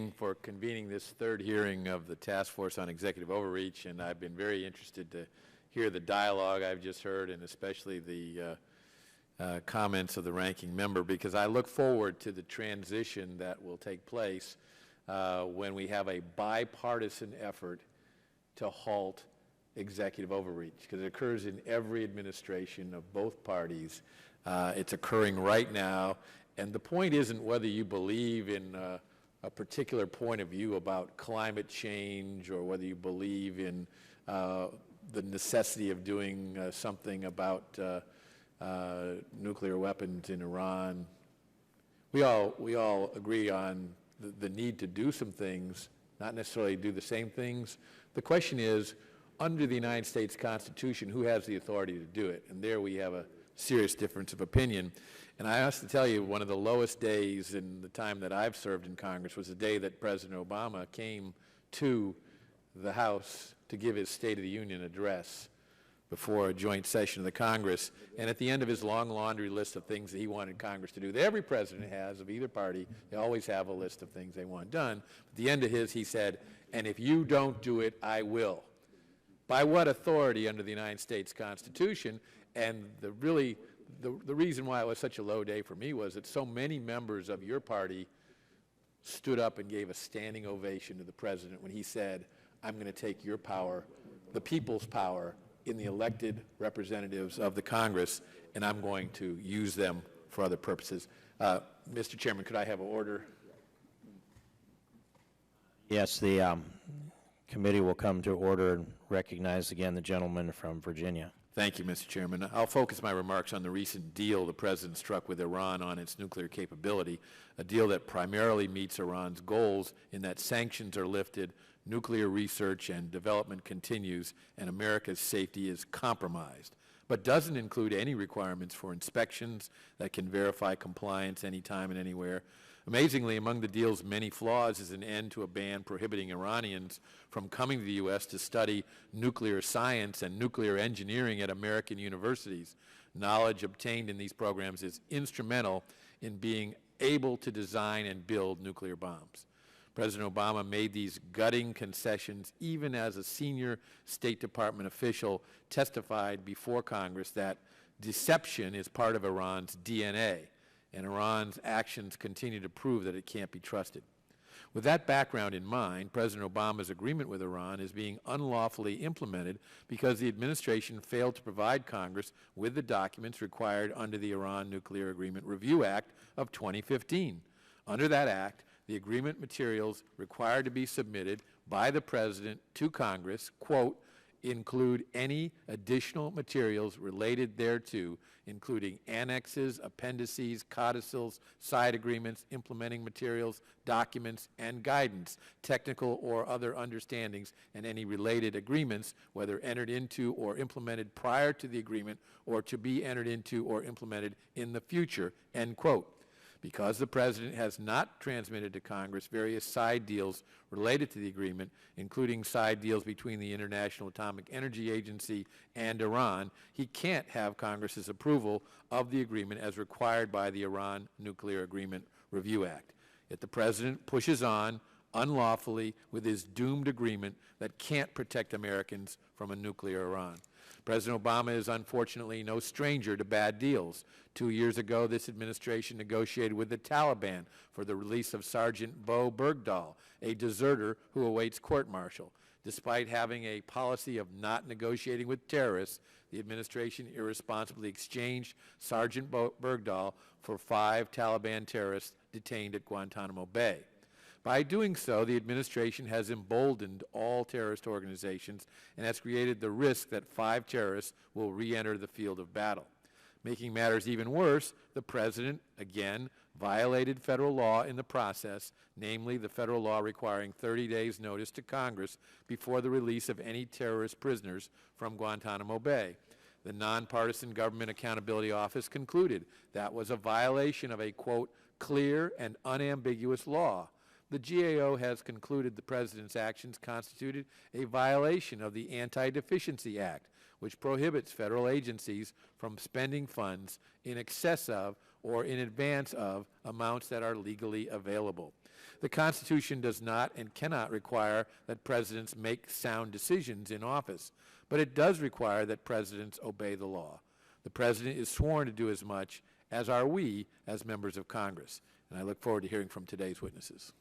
King for convening this third hearing of the Task Force on Executive Overreach, and I've been very interested to hear the dialogue I've just heard, and especially the comments of the ranking member, because I look forward to the transition that will take place when we have a bipartisan effort to halt executive overreach, because it occurs in every administration of both parties. It's occurring right now, and the point isn't whether you believe in a particular point of view about climate change or whether you believe in the necessity of doing something about nuclear weapons in Iran. We all agree on the need to do some things, not necessarily do the same things. The question is, under the United States Constitution, who has the authority to do it? And there we have a serious difference of opinion. And I have to tell you, one of the lowest days in the time that I've served in Congress was the day that President Obama came to the House to give his State of the Union address before a joint session of the Congress. And at the end of his long laundry list of things that he wanted Congress to do, that every president has of either party, they always have a list of things they want done. At the end of his, he said, "And if you don't do it, I will." By what authority under the United States Constitution? And the reason why it was such a low day for me was that so many members of your party stood up and gave a standing ovation to the president when he said, "I'm going to take your power, the people's power, in the elected representatives of the Congress, and I'm going to use them for other purposes." Mr. Chairman, could I have an order? Yes, the committee will come to order and recognize again the gentleman from Virginia. Thank you, Mr. Chairman. I'll focus my remarks on the recent deal the President struck with Iran on its nuclear capability, a deal that primarily meets Iran's goals in that sanctions are lifted, nuclear research and development continues, and America's safety is compromised, but doesn't include any requirements for inspections that can verify compliance anytime and anywhere. Amazingly, among the deal's many flaws is an end to a ban prohibiting Iranians from coming to the U.S. to study nuclear science and nuclear engineering at American universities. Knowledge obtained in these programs is instrumental in being able to design and build nuclear bombs. President Obama made these gutting concessions even as a senior State Department official testified before Congress that deception is part of Iran's DNA, and Iran's actions continue to prove that it can't be trusted. With that background in mind, President Obama's agreement with Iran is being unlawfully implemented because the administration failed to provide Congress with the documents required under the Iran Nuclear Agreement Review Act of 2015. Under that act, the agreement materials required to be submitted by the President to Congress, quote, include any additional materials related thereto, including annexes, appendices, codicils, side agreements, implementing materials, documents, and guidance, technical or other understandings, and any related agreements, whether entered into or implemented prior to the agreement or to be entered into or implemented in the future, end quote. Because the President has not transmitted to Congress various side deals related to the agreement, including side deals between the International Atomic Energy Agency and Iran, he can't have Congress's approval of the agreement as required by the Iran Nuclear Agreement Review Act. Yet the President pushes on unlawfully with his doomed agreement that can't protect Americans from a nuclear Iran. President Obama is unfortunately no stranger to bad deals. 2 years ago, this administration negotiated with the Taliban for the release of Sergeant Bo Bergdahl, a deserter who awaits court-martial. Despite having a policy of not negotiating with terrorists, the administration irresponsibly exchanged Sergeant Bergdahl for 5 Taliban terrorists detained at Guantanamo Bay. By doing so, the administration has emboldened all terrorist organizations and has created the risk that 5 terrorists will re-enter the field of battle. Making matters even worse, the President, again, violated federal law in the process, namely the federal law requiring 30 days' notice to Congress before the release of any terrorist prisoners from Guantanamo Bay. The Nonpartisan Government Accountability Office concluded that was a violation of a, quote, clear and unambiguous law. The GAO has concluded the President's actions constituted a violation of the Anti-Deficiency Act, which prohibits federal agencies from spending funds in excess of or in advance of amounts that are legally available. The Constitution does not and cannot require that presidents make sound decisions in office, but it does require that presidents obey the law. The president is sworn to do as much, as are we as members of Congress. And I look forward to hearing from today's witnesses.